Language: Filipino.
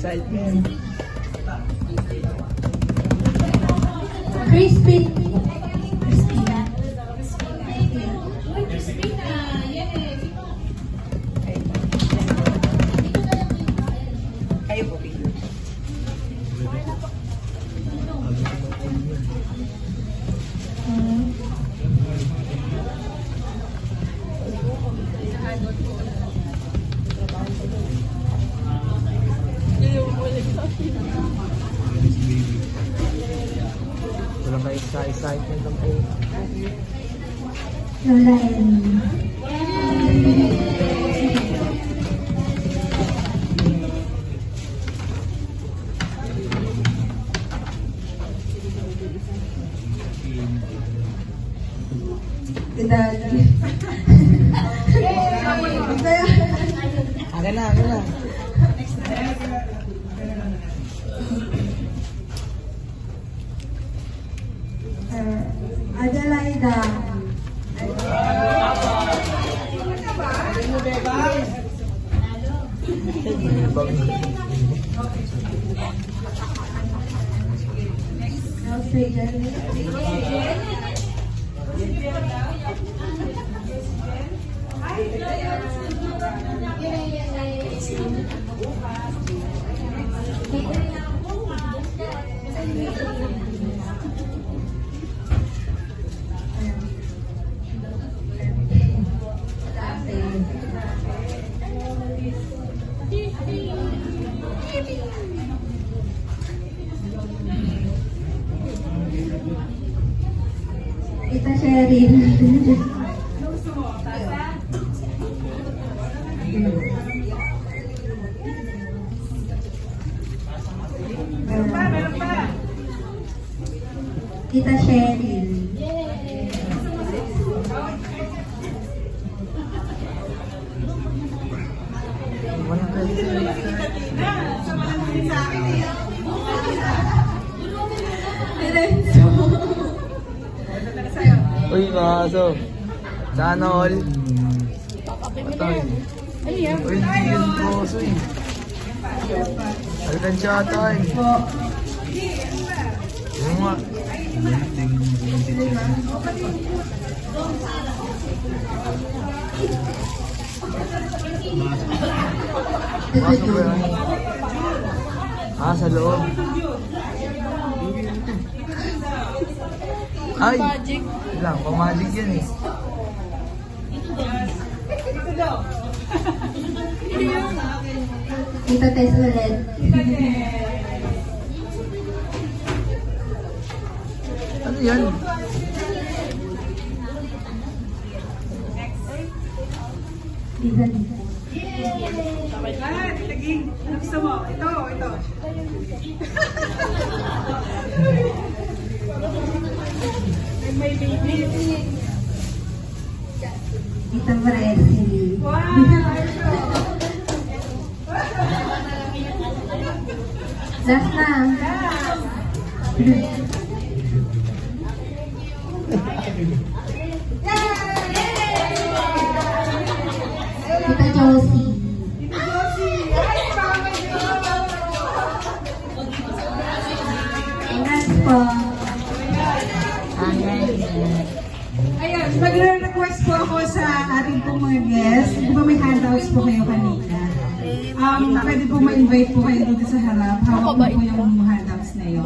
Excitement. Crispin. Kayo po, Pino. Walang kayo sa excitement lang po. Lola Ellie. Daddy. Akin na. Adelaida. Tita Cheryl. Meron pa. Tita Cheryl. Walang kayo. Uy, mga aso. Sana all. Patay. Uy, hindi yun po aso eh. Alitan siya ata eh. Yung nga. Pasok ba yan? Ah, sa loob. Ay! Lang, pamagic yan eh. Tita Tess ulit. Ano yan? Tita Lisa. Lahat, laging, ano gusto mo? Ito. May baby. Tita Presley. Wow! Last na. Tita Josie. Last po. Ayan, magre-request po ako sa ating pong mga guests. Di ba may handouts po kayo kanina? Pwede po ma-invite po kayo dito sa harap. Hawak po yung handouts na yun.